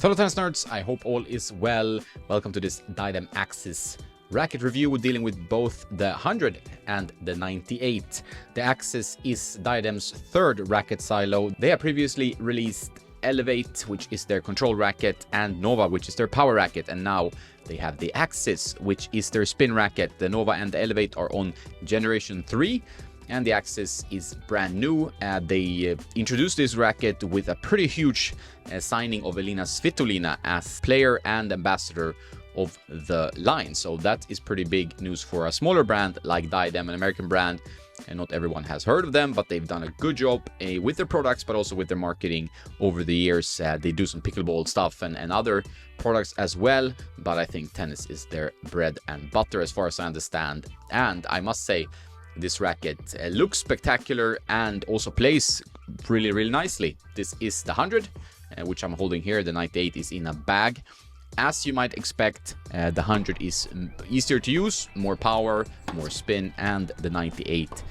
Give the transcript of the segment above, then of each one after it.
Fellow tennis nerds, I hope all is well. Welcome to this Diadem Axis racket review. We're dealing with both the 100 and the 98. The Axis is Diadem's third racket silo. They have previously released Elevate, which is their control racket, and Nova, which is their power racket, and now they have the Axis, which is their spin racket. The Nova and the Elevate are on generation 3. And the Axis is brand new. They introduced this racket with a pretty huge signing of Elina Svitolina as player and ambassador of the line. So that is pretty big news for a smaller brand like Diadem, an American brand. And not everyone has heard of them, but they've done a good job with their products, but also with their marketing over the years. They do some pickleball stuff and other products as well. But I think tennis is their bread and butter as far as I understand. And I must say, this racket looks spectacular and also plays really nicely. This is the 100, which I'm holding here. The 98 is in a bag. As you might expect, the 100 is easier to use, more power, more spin, and the 98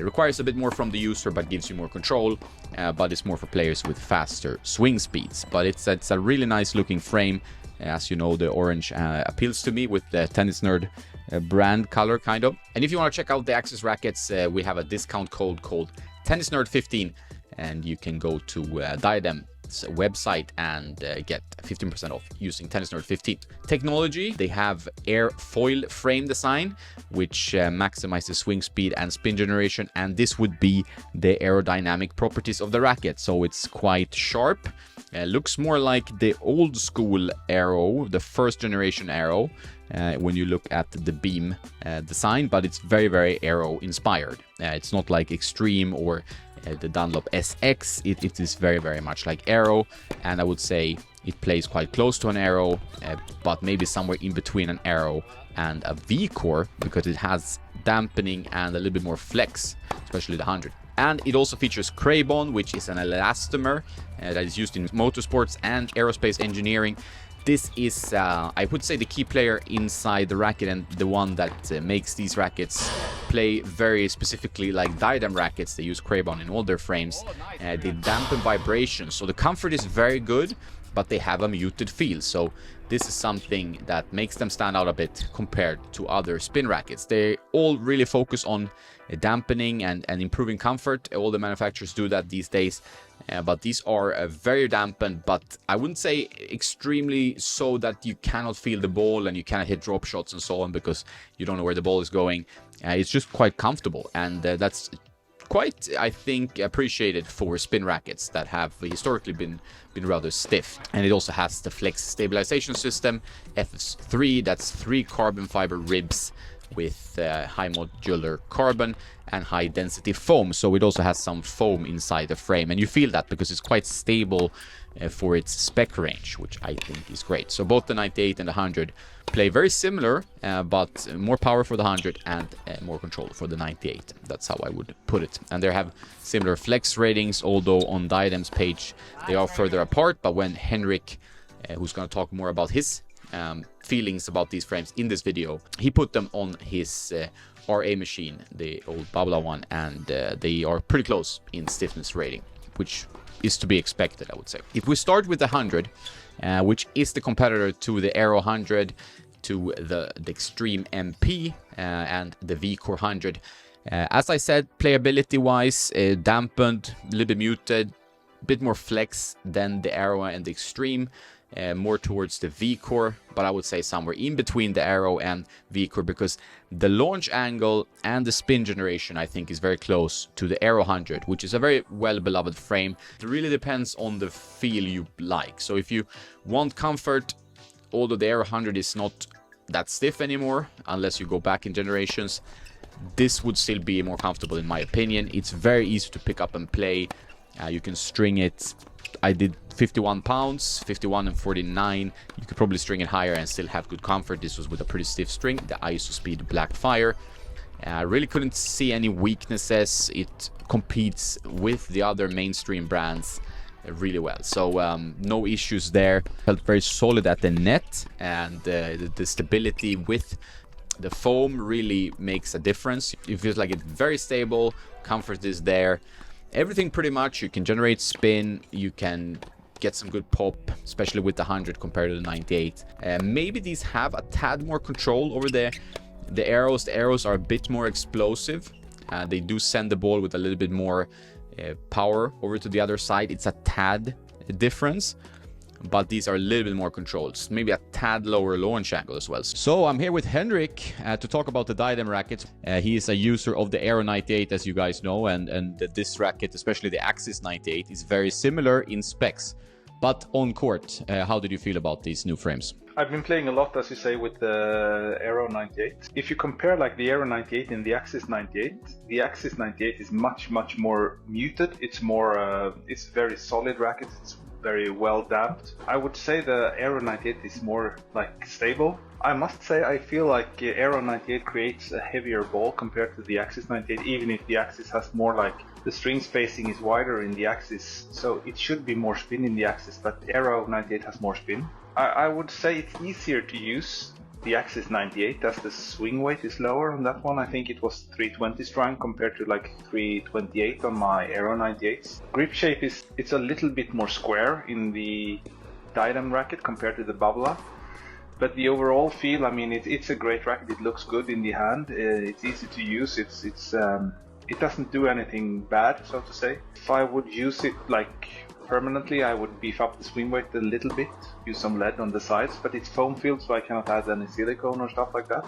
requires a bit more from the user but gives you more control, but it's more for players with faster swing speeds. But it's a really nice looking frame. As you know, the orange appeals to me with the tennis nerd brand color, kind of. And if you want to check out the Axis rackets, we have a discount code called TennisNerd15, and you can go to Diadem's website and get 15% off using TennisNerd15. Technology, they have airfoil frame design, which maximizes swing speed and spin generation, and this would be the aerodynamic properties of the racket. So it's quite sharp. Looks more like the old school Aero, the first generation Aero, when you look at the beam design, but it's very Aero inspired. It's not like Extreme or the Dunlop SX. It is very much like Aero, and I would say it plays quite close to an Aero, but maybe somewhere in between an Aero and a V-core, because it has dampening and a little bit more flex, especially the 100. And it also features Craybon, which is an elastomer that is used in motorsports and aerospace engineering. This is, I would say, the key player inside the racket and the one that makes these rackets play very specifically like Diadem rackets. They use Craybon in all their frames. They dampen vibrations, so the comfort is very good, but they have a muted feel. So this is something that makes them stand out a bit compared to other spin rackets. They all really focus on dampening and improving comfort. All the manufacturers do that these days. But these are very dampened, but I wouldn't say extremely so that you cannot feel the ball and you cannot hit drop shots and so on because you don't know where the ball is going. It's just quite comfortable, and that's quite, I think, appreciated for spin rackets that have historically been rather stiff. And it also has the flex stabilization system, FS3, that's 3 carbon fiber ribs with high modular carbon and high density foam. So it also has some foam inside the frame, and you feel that because it's quite stable for its spec range, which I think is great. So both the 98 and the 100 play very similar, but more power for the 100 and more control for the 98. That's how I would put it. And they have similar flex ratings, although on Diadem's page they are further apart. But when Henrik, who's going to talk more about his feelings about these frames in this video, he put them on his RA machine, the old Babla one, and they are pretty close in stiffness rating, which is to be expected, I would say. If we start with the 100, which is the competitor to the Aero 100, to the Extreme MP, and the V-Core 100. As I said, playability wise, dampened, a little bit muted, a bit more flex than the Aero and the Extreme. More towards the V-Core, but I would say somewhere in between the Aero and V-Core, because the launch angle and the spin generation, I think, is very close to the Aero 100, which is a very well-beloved frame. It really depends on the feel you like. So if you want comfort, although the Aero 100 is not that stiff anymore, unless you go back in generations, this would still be more comfortable in my opinion. It's very easy to pick up and play. You can string it. I did 51 pounds, 51 and 49. You could probably string it higher and still have good comfort. This was with a pretty stiff string, the ISOspeed Blackfire. I really couldn't see any weaknesses. It competes with the other mainstream brands really well. So no issues there. Felt very solid at the net, and the stability with the foam really makes a difference. It feels like it's very stable. Comfort is there. Everything pretty much. You can generate spin. You can get some good pop, especially with the 100 compared to the 98. Maybe these have a tad more control over the arrows. The arrows are a bit more explosive. They do send the ball with a little bit more power over to the other side. It's a tad difference, but these are a little bit more controlled. Maybe a tad lower launch angle as well. So I'm here with Henrik to talk about the Diadem rackets. He is a user of the Aero 98, as you guys know, and this racket, especially the Axis 98, is very similar in specs. But on court, how did you feel about these new frames? I've been playing a lot, as you say, with the Aero 98. If you compare like the Aero 98 and the Axis 98, the Axis 98 is much more muted. It's more, it's very solid racket. It's very well damped. I would say the Aero 98 is more like stable. I must say I feel like Aero 98 creates a heavier ball compared to the Axis 98, even if the Axis has more like the string spacing is wider in the Axis, so it should be more spin in the Axis, but Aero 98 has more spin. I would say it's easier to use the Axis 98 as the swing weight is lower on that one. I think it was 320 strang compared to like 328 on my Aero 98s. Grip shape it's a little bit more square in the Diadem racket compared to the Bubbler. But the overall feel, I mean, it's a great racket. It looks good in the hand. It's easy to use. It doesn't do anything bad, so to say. If I would use it like permanently, I would beef up the swing weight a little bit, use some lead on the sides, but it's foam filled, so I cannot add any silicone or stuff like that.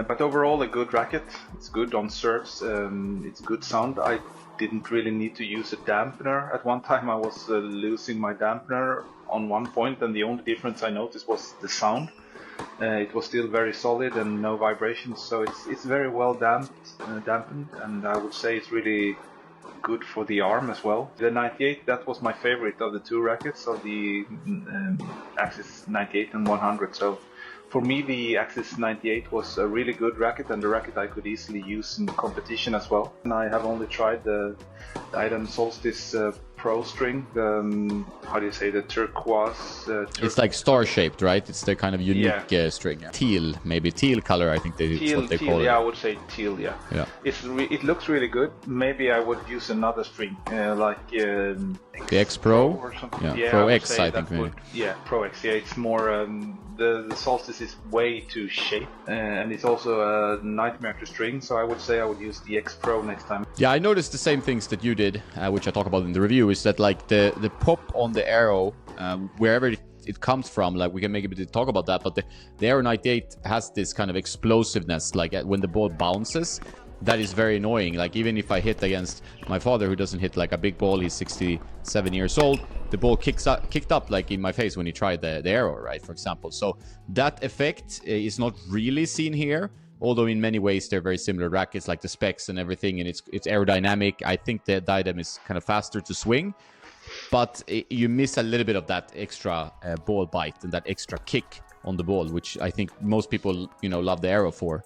But overall, a good racket. It's good on serves. It's good sound. I didn't really need to use a dampener. At one time, I was losing my dampener on one point, and the only difference I noticed was the sound. It was still very solid and no vibrations, so it's very well dampened, and I would say it's really good for the arm as well. The 98, that was my favorite of the two rackets, of the Axis 98 and 100. So for me, the Axis 98 was a really good racket, and the racket I could easily use in competition as well. And I have only tried the Diadem Solstice Pro string, how do you say, the turquoise? It's like star-shaped, right? It's the kind of unique string. Yeah. Teal, maybe teal color, I think it's what they call it. Yeah, I would say teal, yeah. It looks really good. Maybe I would use another string, like the X Pro? Or something. Yeah, Pro X, I think. Pro X, yeah. It's more, the Solstice is way too shaped, and it's also a nightmare to string, so I would say I would use the X Pro next time. Yeah, I noticed the same things that you did, which I talk about in the review, is that like the pop on the arrow, wherever it comes from, like we can maybe talk about that, but the Aero 98 has this kind of explosiveness, like when the ball bounces, that is very annoying. Like even if I hit against my father, who doesn't hit like a big ball, he's 67 years old, the ball kicked up like in my face when he tried the arrow, right, for example. So that effect is not really seen here, although in many ways they're very similar rackets, like the specs and everything, and it's aerodynamic. I think the Diadem is kind of faster to swing, but you miss a little bit of that extra ball bite and that extra kick on the ball, which I think most people, love the Aero for.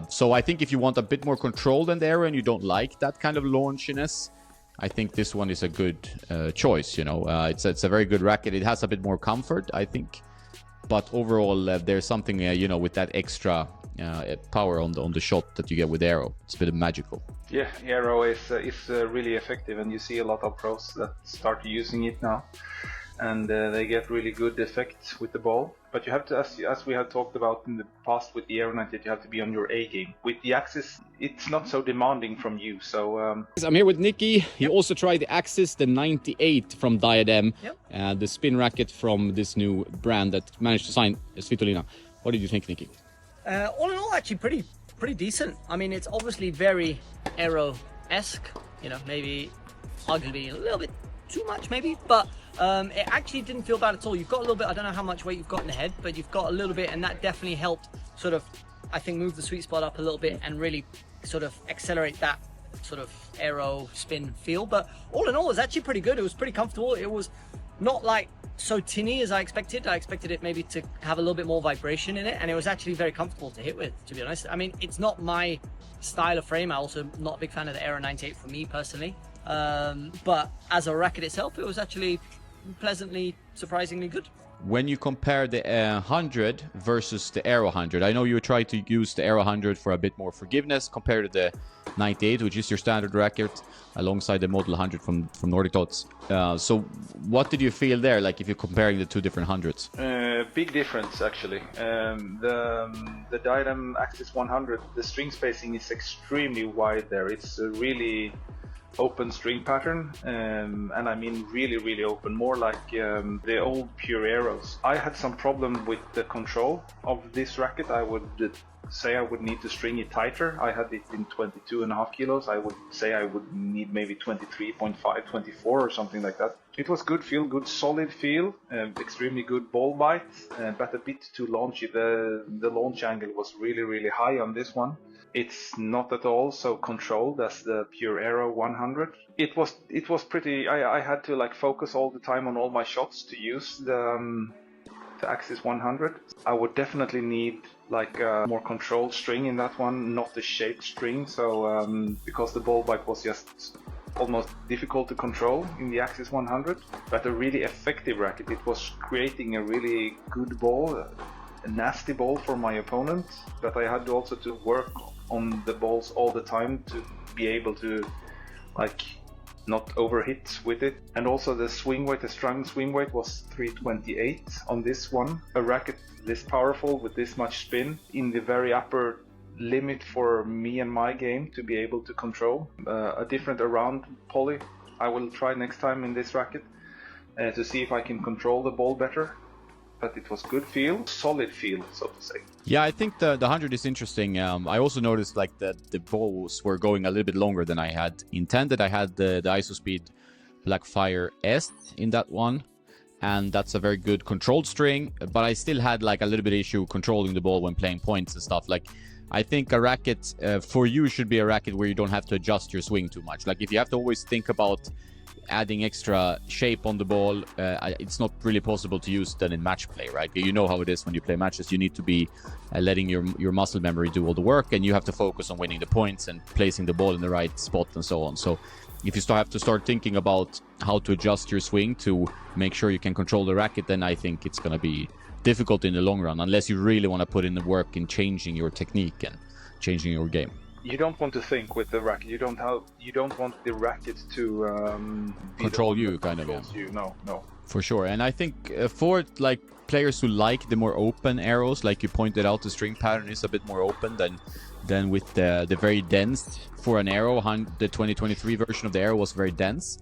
So I think if you want a bit more control than the Aero and you don't like that kind of launchiness, I think this one is a good choice. It's a very good racket. It has a bit more comfort, I think, but overall there's something with that extra power on the shot that you get with Aero. It's a bit magical. Yeah, Aero is really effective, and you see a lot of pros that start using it now, and they get really good effect with the ball. But you have to, as we have talked about in the past with the Aero 98, you have to be on your A game. With the Axis, it's not so demanding from you. So I'm here with Nicky. He also tried the Axis, the 98 from Diadem, the spin racket from this new brand that managed to sign Svitolina. What did you think, Nicky? All in all, actually pretty decent. I mean, it's obviously very Aero-esque, maybe arguably a little bit too much maybe, but it actually didn't feel bad at all. You've got a little bit, I don't know how much weight you've got in the head, but you've got a little bit, and that definitely helped sort of, I think, move the sweet spot up a little bit and really sort of accelerate that sort of Aero spin feel. But all in all, it was actually pretty good. It was pretty comfortable. It was not like so tinny as I expected. I expected it maybe to have a little bit more vibration in it, and it was actually very comfortable to hit with, to be honest. I mean, it's not my style of frame. I'm also not a big fan of the Aero 98 for me personally, but as a racket itself, it was actually pleasantly, surprisingly good. when you compare the 100 versus the Aero 100, I know you try to use the Aero 100 for a bit more forgiveness compared to the 98, which is your standard racket, alongside the Model 100 from Nordic Dots. So what did you feel there, like if you're comparing the two different hundreds? Big difference, actually. The Diadem Axis 100, the string spacing is extremely wide there. It's a really open string pattern, and I mean really open, more like the old pure Aeros. I had some problem with the control of this racket. I would say I would need to string it tighter. I had it in 22.5 kilos. I would say I would need maybe 23.5, 24 or something like that. It was good feel, good solid feel, extremely good ball bite, but a bit too launchy. The launch angle was really high on this one. It's not at all so controlled as the pure Aero 100. It was pretty. I had to like focus all the time on all my shots to use the Axis 100. I would definitely need like a more controlled string in that one, not the shaped string. So because the ball bite was just almost difficult to control in the Axis 100, but a really effective racket. It was creating a really good ball, a nasty ball for my opponent, but I had also to work on the balls all the time to be able to like not overhit with it. And also the swing weight, the strung swing weight was 328 on this one. A racket this powerful with this much spin in the very upper limit for me and my game to be able to control. A different around poly I will try next time in this racket to see if I can control the ball better. But it was good feel, solid feel, so to say. Yeah, I think the 100 is interesting. I also noticed like that the balls were going a little bit longer than I had intended. I had the ISOSpeed Blackfire S in that one, and that's a very good controlled string, but I still had like a little bit issue controlling the ball when playing points and stuff. Like, I think a racket for you should be a racket where you don't have to adjust your swing too much. Like, if you have to always think about adding extra shape on the ball, it's not really possible to use that in match play, right? You know how it is when you play matches. You need to be letting your muscle memory do all the work, and you have to focus on winning the points and placing the ball in the right spot and so on. So if you still have to start thinking about how to adjust your swing to make sure you can control the racket, then I think it's going to be difficult in the long run, unless you really want to put in the work in changing your technique and changing your game. You don't want to think with the racket. You don't want the racket to control you, kind of. Yeah. You. No. For sure. And I think for like players who like the more open arrows, like you pointed out, the string pattern is a bit more open than with the very dense for an arrow. The 2023 version of the arrow was very dense.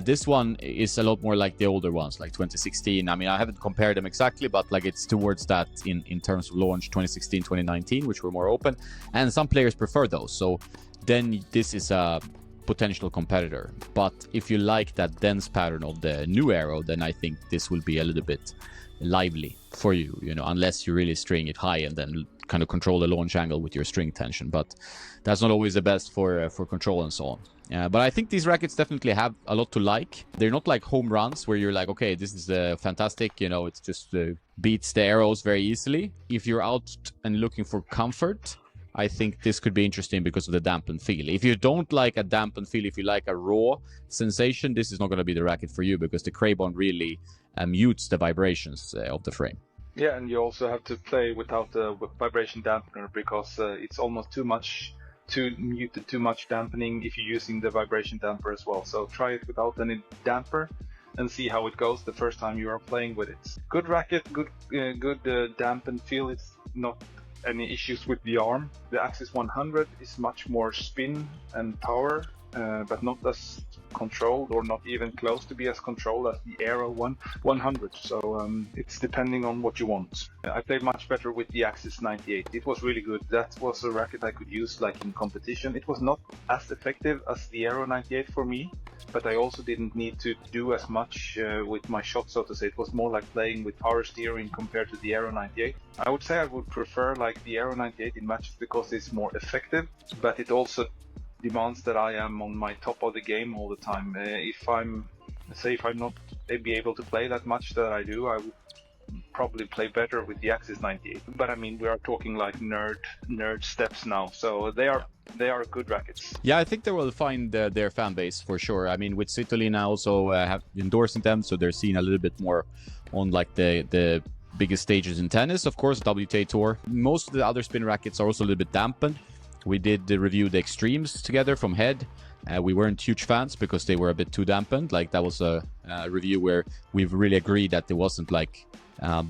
This one is a lot more like the older ones, like 2016. I mean, I haven't compared them exactly, but like it's towards that in terms of launch 2016, 2019, which were more open. And some players prefer those. So then this is a potential competitor. But if you like that dense pattern of the new arrow, then I think this will be a little bit lively for you, you know, unless you really string it high and then kind of control the launch angle with your string tension. But that's not always the best for control and so on. But I think these rackets definitely have a lot to like. They're not like home runs where you're like, okay, this is fantastic, you know, it's just beats the arrows very easily. If you're out and looking for comfort, I think this could be interesting because of the dampened feel. If you don't like a dampened feel, if you like a raw sensation, this is not going to be the racket for you, because the Craybon really mutes the vibrations of the frame. Yeah, and you also have to play without the vibration dampener, because it's almost too much dampening if you're using the vibration damper as well. So try it without any damper and see how it goes the first time you are playing with it. Good racket, good dampened feel. It's not any issues with the arm. The Axis 100 is much more spin and power, but not as controlled, or not even close to be as controlled as the Aero 100. So it's depending on what you want. I played much better with the Axis 98. It was really good. That was a racket I could use like in competition. It was not as effective as the Aero 98 for me, but I also didn't need to do as much with my shot, so to say. It was more like playing with power steering compared to the Aero 98. I would say I would prefer like the Aero 98 in matches because it's more effective, but it also demands that I am on my top of the game all the time. If I'm not be able to play that much that I do, I would probably play better with the Axis 98. But I mean, we are talking like nerd steps now, so they are good rackets. Yeah, I think they will find their fan base for sure. I mean, with Svitolina also have endorsing them, so they're seen a little bit more on like the biggest stages in tennis. Of course, WTA Tour. Most of the other spin rackets are also a little bit dampened. We did review the Extremes together from Head. We weren't huge fans because they were a bit too dampened. Like that was a review where we've really agreed that it wasn't like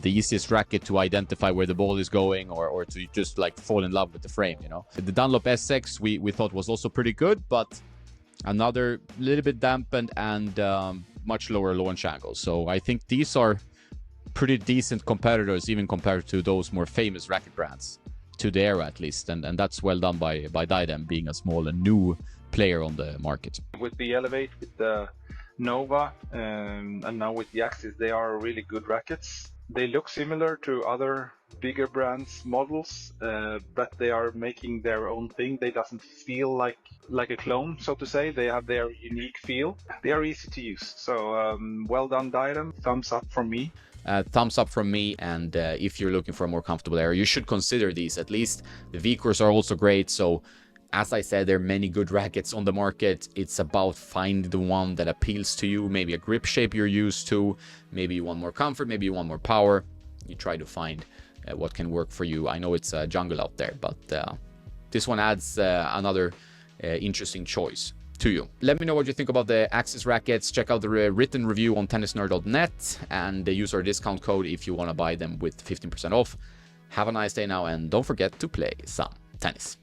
the easiest racket to identify where the ball is going or to just like fall in love with the frame, you know. The Dunlop SX we thought was also pretty good, but another little bit dampened and much lower launch angle. So I think these are pretty decent competitors, even compared to those more famous racket brands, to the era at least. And that's well done by Diadem, being a small and new player on the market. With the Elevate, with the Nova, and now with the Axis, they are really good rackets. They look similar to other bigger brands models, but they are making their own thing. They doesn't feel like a clone, so to say. They have their unique feel. They are easy to use. So well done, Diadem. Thumbs up from me. Thumbs up from me, and if you're looking for a more comfortable area, you should consider these at least. The V-Cores are also great, so as I said, there are many good rackets on the market. It's about finding the one that appeals to you, maybe a grip shape you're used to, maybe you want more comfort, maybe you want more power. You try to find what can work for you. I know it's a jungle out there, but this one adds another interesting choice to you. Let me know what you think about the Axis rackets. Check out the written review on tennisnerd.net and use our discount code if you want to buy them with 15% off. Have a nice day now, and don't forget to play some tennis.